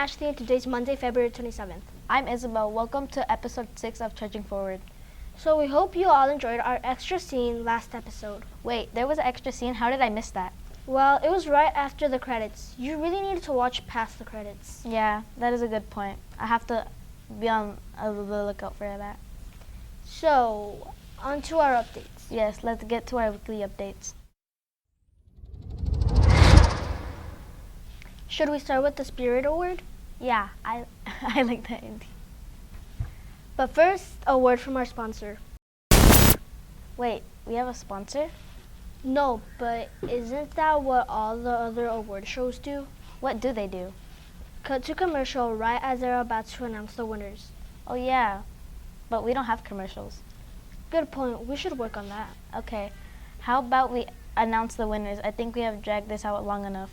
Ashley, and today's Monday, February 27th. I'm Isabel. Welcome to episode 6 of Trudging Forward. So we hope you all enjoyed our extra scene last episode. Wait, there was an extra scene? How did I miss that? Well, it was right after the credits. You really needed to watch past the credits. Yeah, that is a good point. I have to be on the lookout for that. So, on to our updates. Yes, let's get to our weekly updates. Should we start with the Spirit Award? Yeah, I like that idea. But first, a word from our sponsor. Wait, we have a sponsor? No, but isn't that what all the other award shows do? What do they do? Cut to commercial right as they're about to announce the winners. Oh yeah, but we don't have commercials. Good point. We should work on that. Okay, how about we announce the winners? I think we have dragged this out long enough.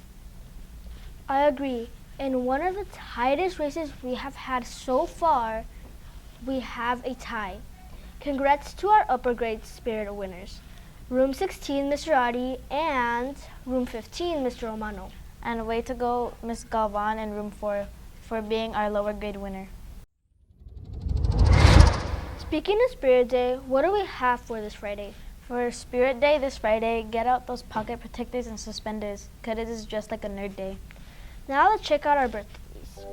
I agree. In one of the tightest races we have had so far, we have a tie. Congrats to our upper grade Spirit winners. Room 16, Mr. Adi, and Room 15, Mr. Romano. And way to go, Miss Galvan in Room 4 for being our lower grade winner. Speaking of Spirit Day, what do we have for this Friday? For Spirit Day this Friday, get out those pocket protectors and suspenders, because it is just like a nerd day. Now let's check out our birthdays.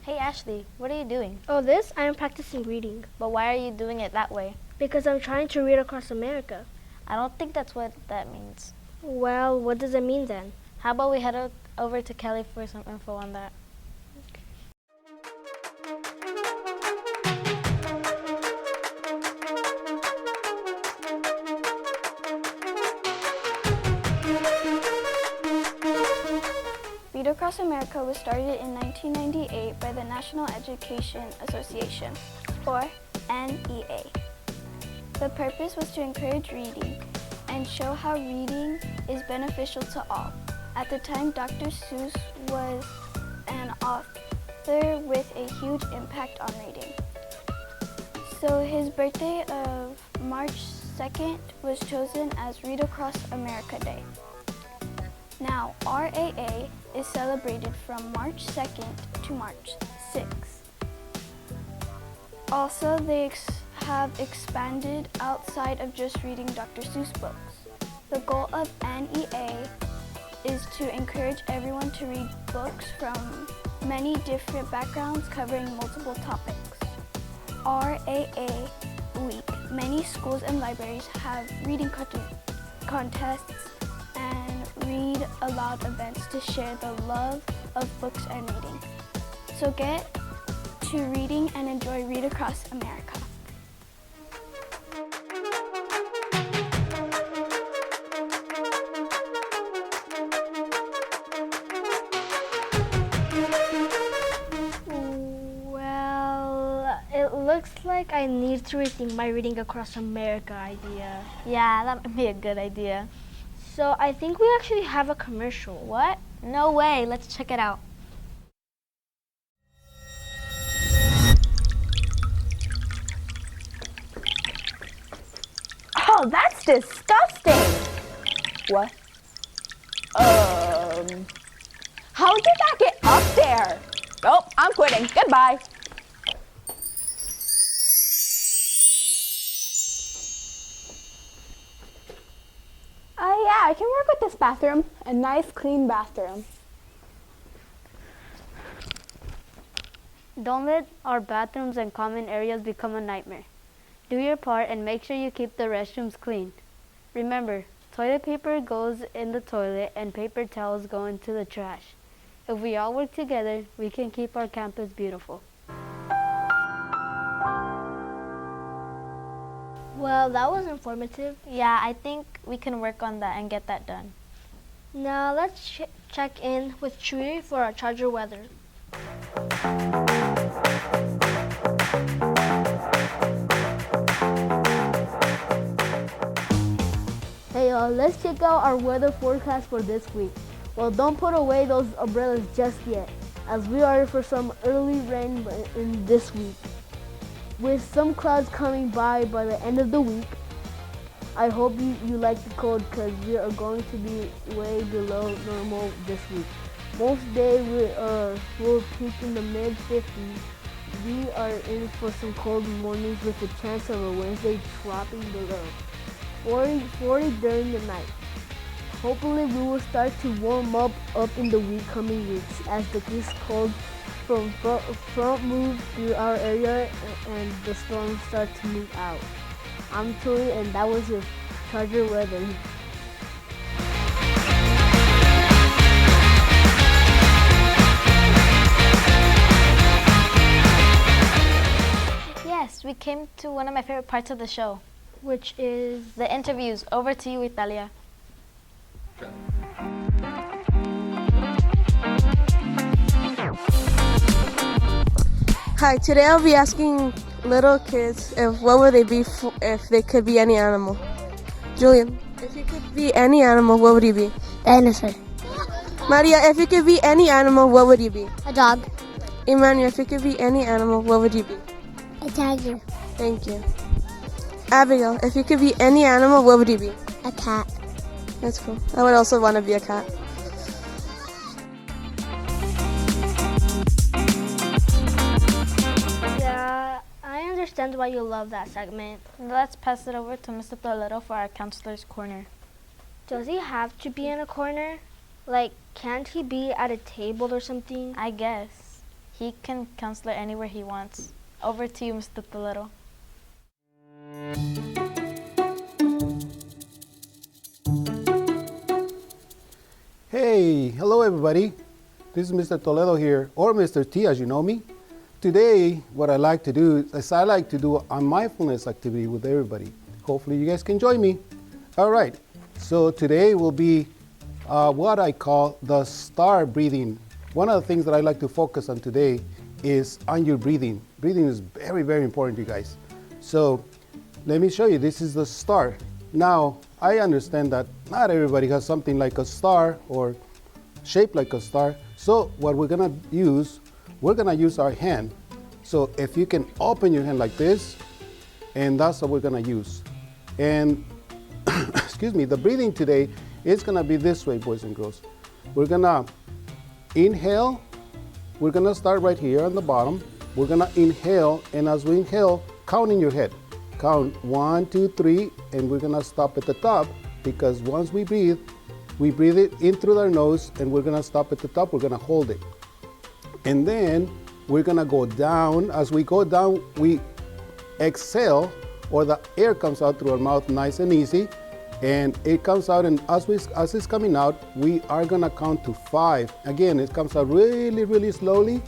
Hey Ashley, what are you doing? Oh, this? I am practicing reading. But why are you doing it that way? Because I'm trying to read across America. I don't think that's what that means. Well, what does it mean then? How about we head over to Kelly for some info on that? Read Across America was started in 1998 by the National Education Association, or NEA. The purpose was to encourage reading and show how reading is beneficial to all. At the time, Dr. Seuss was an author with a huge impact on reading. So his birthday of March 2nd was chosen as Read Across America Day. Now, RAA is celebrated from March 2nd to March 6th. Also, they have expanded outside of just reading Dr. Seuss books. The goal of NEA is to encourage everyone to read books from many different backgrounds covering multiple topics. RAA Week. Many schools and libraries have reading contests and read aloud events to share the love of books and reading. So get to reading and enjoy Read Across America. Well, it looks like I need to rethink my Reading Across America idea. Yeah, that might be a good idea. So I think we actually have a commercial. What? No way, let's check it out. Oh, that's disgusting! What? How did that get up there? Nope, I'm quitting. Goodbye. Yeah, I can work with this bathroom. A nice, clean bathroom. Don't let our bathrooms and common areas become a nightmare. Do your part and make sure you keep the restrooms clean. Remember, toilet paper goes in the toilet and paper towels go into the trash. If we all work together, we can keep our campus beautiful. Well, that was informative. Yeah, I think we can work on that and get that done. Now let's check in with Chewy for our charger weather. Hey y'all, let's check out our weather forecast for this week. Well, don't put away those umbrellas just yet, as we are for some early rain in this week. With some clouds coming by the end of the week. I hope you like the cold because we are going to be way below normal this week. Most days we'll peak in the mid 50s. We are in for some cold mornings with a chance of a Wednesday dropping below 40 during the night. Hopefully we will start to warm up in the coming weeks as the east cold front move through our area and the storms start to move out. I'm Tui and that was your charger weather. Yes, we came to one of my favorite parts of the show, Which is the interviews. Over to you, Italia. Hi, today I'll be asking little kids what would they be if they could be any animal. Julian, if you could be any animal, what would you be? Dinosaur. Maria, if you could be any animal, what would you be? A dog. Emmanuel, if you could be any animal, what would you be? A tiger. Thank you. Abigail, if you could be any animal, what would you be? A cat. That's cool. I would also want to be a cat. Yeah, I understand why you love that segment. Let's pass it over to Mr. Toledo for our counselor's corner. Does he have to be in a corner? Like, can't he be at a table or something? I guess he can counselor anywhere he wants. Over to you, Mr. Toledo. Hey, hello everybody. This is Mr. Toledo here, or Mr. T as you know me. Today, what I like to do is I like to do a mindfulness activity with everybody. Hopefully you guys can join me. All right, so today will be what I call the star breathing. One of the things that I like to focus on today is on your breathing. Breathing is very, very important, you guys. So let me show you, this is the star. Now, I understand that not everybody has something like a star or shaped like a star. So what we're gonna use our hand. So if you can open your hand like this, and that's what we're gonna use. And excuse me, the breathing today is gonna be this way, boys and girls. We're gonna inhale. We're gonna start right here on the bottom. We're gonna inhale, and as we inhale, count in your head. Count 1, 2, 3, and we're gonna stop at the top, because once we breathe it in through our nose, and we're gonna stop at the top, we're gonna hold it. And then we're gonna go down. As we go down, we exhale, or the air comes out through our mouth nice and easy, and it comes out, and as it's coming out, we are gonna count to 5. Again, it comes out really, really slowly,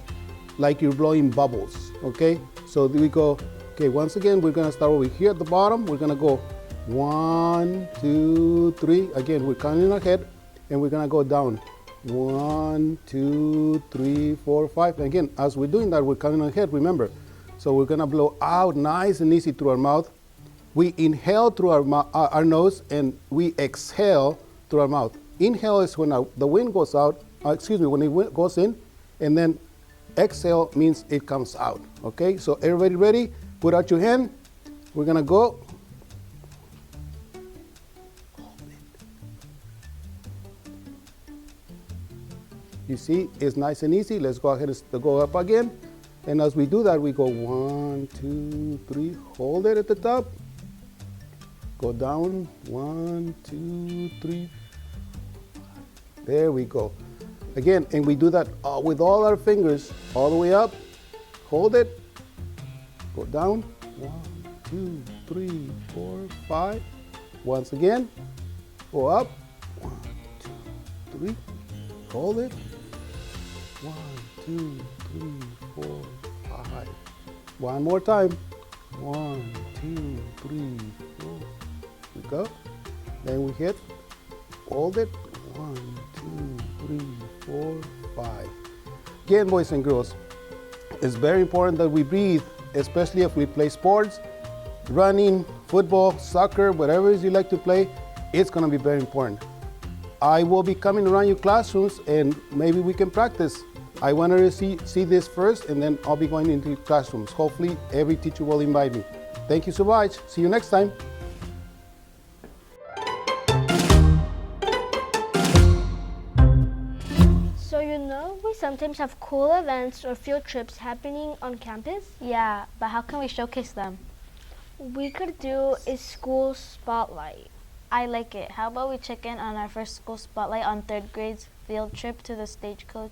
like you're blowing bubbles, okay? So we go, okay, once again, we're gonna start over here at the bottom. We're gonna go 1, 2, 3. Again, we're counting ahead, and we're gonna go down. 1, 2, 3, 4, 5. Again, as we're doing that, we're counting ahead, remember. So we're gonna blow out nice and easy through our mouth. We inhale through our nose, and we exhale through our mouth. Inhale is when the wind goes out, when the wind goes in, and then exhale means it comes out, okay? So everybody ready? Put out your hand. We're gonna go. You see, it's nice and easy. Let's go ahead and go up again. And as we do that, we go 1, 2, 3. Hold it at the top. Go down. 1, 2, 3. There we go. Again, and we do that with all our fingers all the way up. Hold it. Go down. 1, 2, 3, 4, 5. Once again. Go up. 1, 2, 3. Hold it. 1, 2, 3, 4, 5. One more time. 1, 2, 3, 4. We go. Then we hit. Hold it. 1, 2, 3, 4, 5. Again, boys and girls, it's very important that we breathe, especially if we play sports, running, football, soccer, whatever it is you like to play. It's going to be very important. I will be coming around your classrooms and maybe we can practice. I wanted to see this first and then I'll be going into classrooms. Hopefully every teacher will invite me. Thank you so much. See you next time. So you know we sometimes have cool events or field trips happening on campus? Yeah, but how can we showcase them? We could do a school spotlight. I like it. How about we check in on our first school spotlight on 3rd grade's field trip to the stagecoach?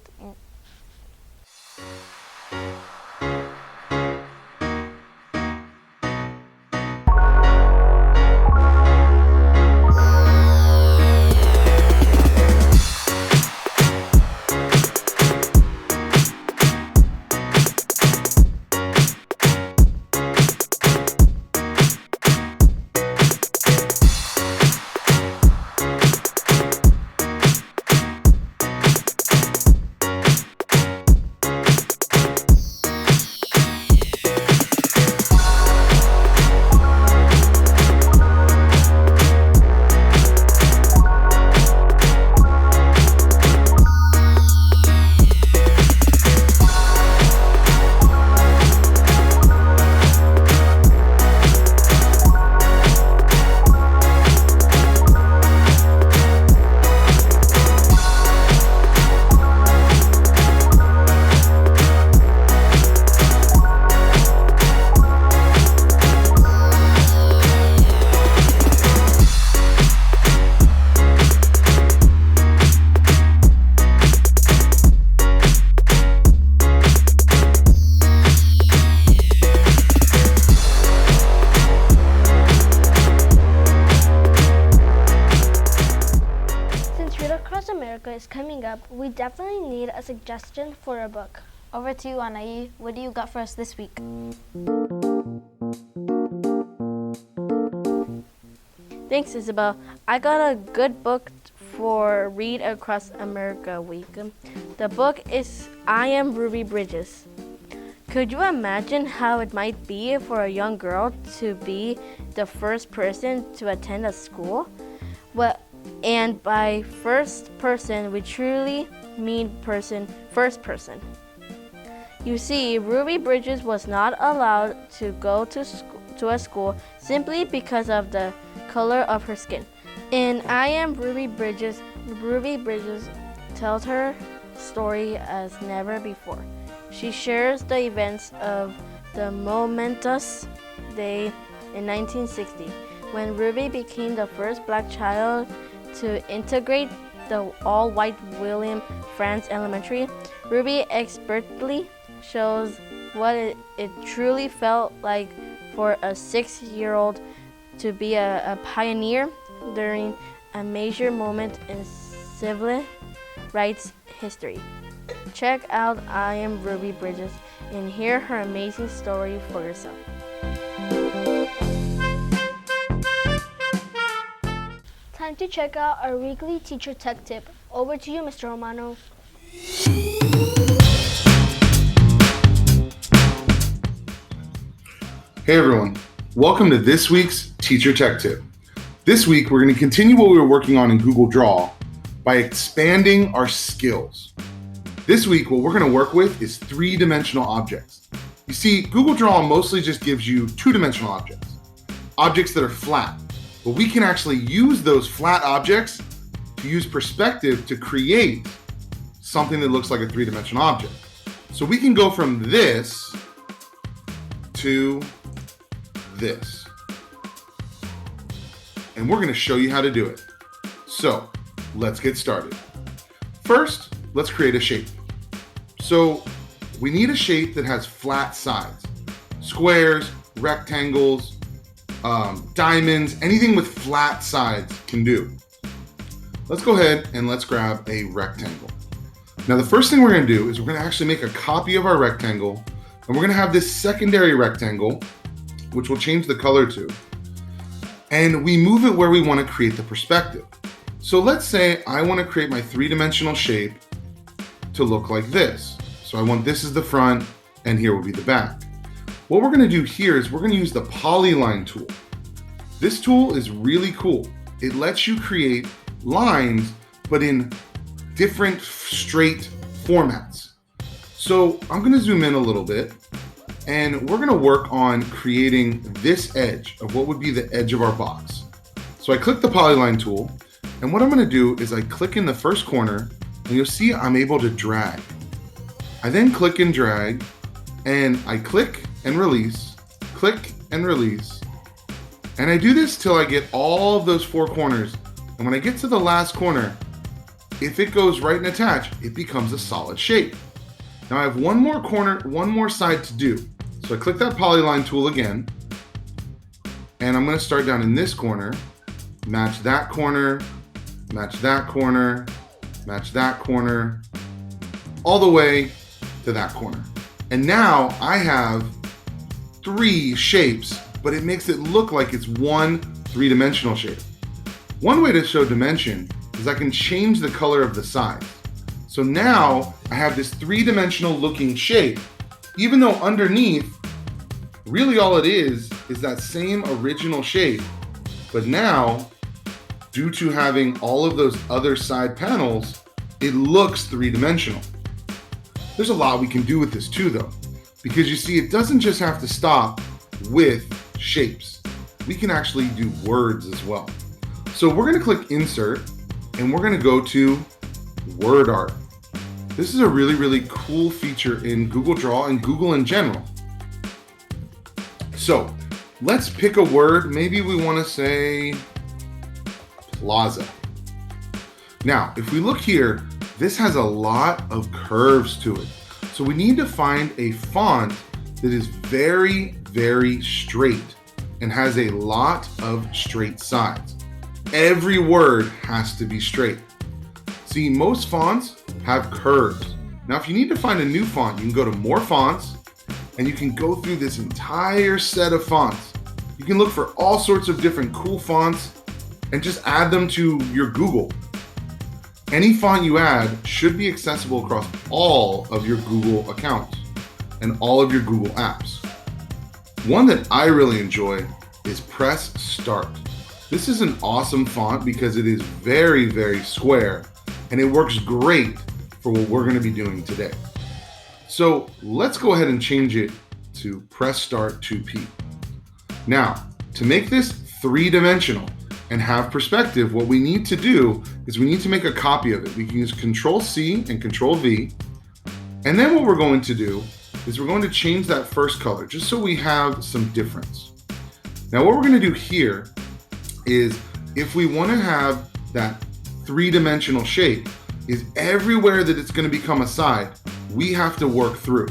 Is coming up, we definitely need a suggestion for a book. Over to you, Anaí. What do you got for us this week? Thanks, Isabel. I got a good book for Read Across America week. The book is I Am Ruby Bridges. Could you imagine how it might be for a young girl to be the first person to attend a school? Well, and by first person, we truly mean first person. You see, Ruby Bridges was not allowed to go to a school simply because of the color of her skin. In I Am Ruby Bridges tells her story as never before. She shares the events of the momentous day in 1960 when Ruby became the first black child to integrate the all-white William Franz Elementary. Ruby expertly shows what it truly felt like for a 6-year-old to be a pioneer during a major moment in civil rights history. Check out I Am Ruby Bridges and hear her amazing story for yourself. Time to check out our weekly teacher tech tip. Over to you, Mr. Romano. Hey everyone, welcome to this week's Teacher Tech Tip. This week we're going to continue what we were working on in Google Draw by expanding our skills. This week what we're going to work with is 3-dimensional objects. You see, Google Draw mostly just gives you 2-dimensional objects that are flat. But we can actually use those flat objects to use perspective to create something that looks like a 3-dimensional object. So we can go from this to this. And we're going to show you how to do it. So let's get started. First, let's create a shape. So we need a shape that has flat sides. Squares, rectangles, diamonds, anything with flat sides can do. Let's go ahead and let's grab a rectangle. Now the first thing we're going to do is we're going to actually make a copy of our rectangle, and we're going to have this secondary rectangle, which we'll change the color to, and we move it where we want to create the perspective. So let's say I want to create my three-dimensional shape to look like this. So I want this as the front and here will be the back. What we're going to do here is we're going to use the polyline tool. This tool is really cool. It lets you create lines but in different straight formats. So I'm going to zoom in a little bit and we're going to work on creating this edge of what would be the edge of our box. So I click the polyline tool, and what I'm going to do is I click in the first corner and you'll see I'm able to drag. I then click and drag and I click and release, and I do this till I get all of those four corners. And when I get to the last corner, if it goes right and attach, it becomes a solid shape. Now I have one more side to do. So I click that polyline tool again, and I'm going to start down in this corner, match that corner, match that corner, match that corner, all the way to that corner. And now I have three shapes, but it makes it look like it's one three-dimensional shape. One way to show dimension is I can change the color of the sides. So now I have this three-dimensional looking shape, even though underneath, really all it is that same original shape. But now, due to having all of those other side panels, it looks three-dimensional. There's a lot we can do with this too though, because you see, it doesn't just have to stop with shapes. We can actually do words as well. So we're going to click Insert, and we're going to go to Word Art. This is a really, really cool feature in Google Draw and Google in general. So let's pick a word. Maybe we want to say plaza. Now, if we look here, this has a lot of curves to it. So we need to find a font that is very, very straight and has a lot of straight sides. Every word has to be straight. See, most fonts have curves. Now, if you need to find a new font, you can go to More Fonts, and you can go through this entire set of fonts. You can look for all sorts of different cool fonts and just add them to your Google. Any font you add should be accessible across all of your Google accounts and all of your Google apps. One that I really enjoy is Press Start. This is an awesome font because it is very, very square, and it works great for what we're going to be doing today. So let's go ahead and change it to Press Start 2P. Now, to make this three-dimensional and have perspective, what we need to do is we need to make a copy of it. We can use Control-C and Control-V. And then what we're going to do is we're going to change that first color just so we have some difference. Now what we're going to do here is, if we want to have that three-dimensional shape, is everywhere that it's going to become a side, we have to work through.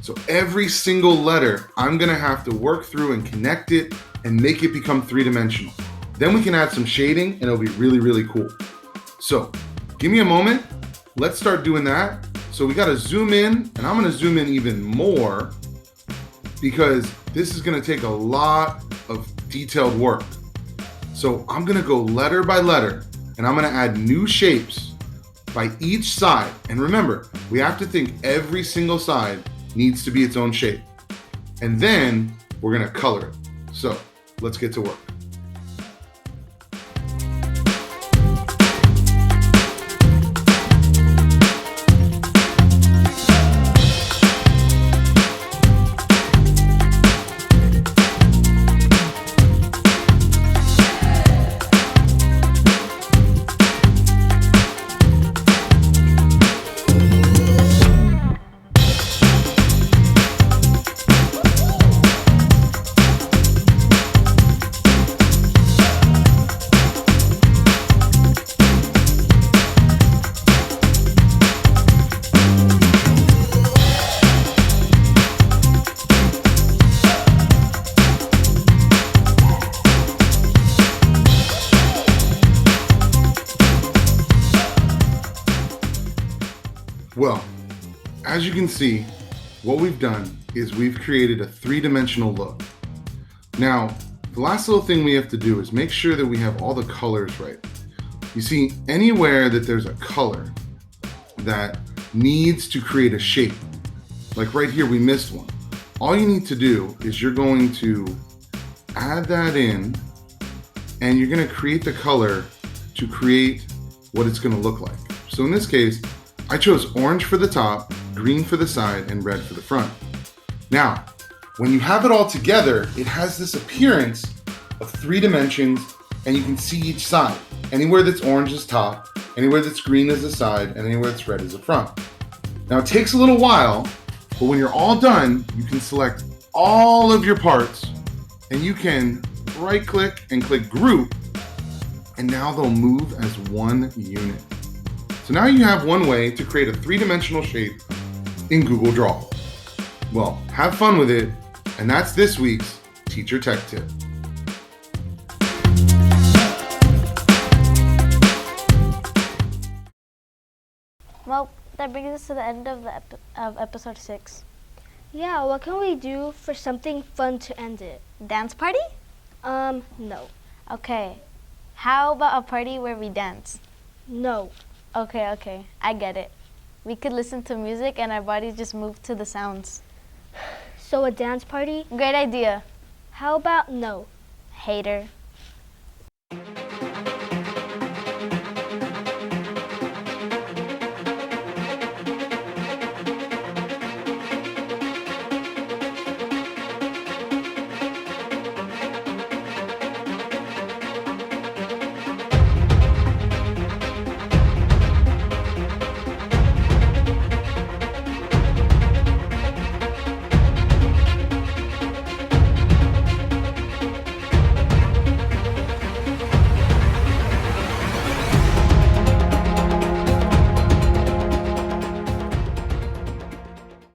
So every single letter, I'm going to have to work through and connect it and make it become three-dimensional. Then we can add some shading and it'll be really, really cool. So give me a moment. Let's start doing that. So we got to zoom in, and I'm going to zoom in even more because this is going to take a lot of detailed work. So I'm going to go letter by letter, and I'm going to add new shapes by each side. And remember, we have to think every single side needs to be its own shape. And then we're going to color it. So let's get to work. Well, as you can see, what we've done is we've created a three-dimensional look. Now, the last little thing we have to do is make sure that we have all the colors right. You see, anywhere that there's a color that needs to create a shape, like right here we missed one, all you need to do is you're going to add that in, and you're going to create the color to create what it's going to look like. So in this case, I chose orange for the top, green for the side, and red for the front. Now, when you have it all together, it has this appearance of 3 dimensions, and you can see each side. Anywhere that's orange is top, anywhere that's green is the side, and anywhere that's red is the front. Now it takes a little while, but when you're all done, you can select all of your parts, and you can right click and click group, and now they'll move as one unit. So now you have one way to create a 3-dimensional shape in Google Draw. Well, have fun with it, and that's this week's Teacher Tech Tip. Well, that brings us to the end of episode 6. Yeah, what can we do for something fun to end it? Dance party? No. Okay. How about a party where we dance? No. Okay, I get it. We could listen to music and our bodies just move to the sounds. So a dance party? Great idea. How about no? Hater.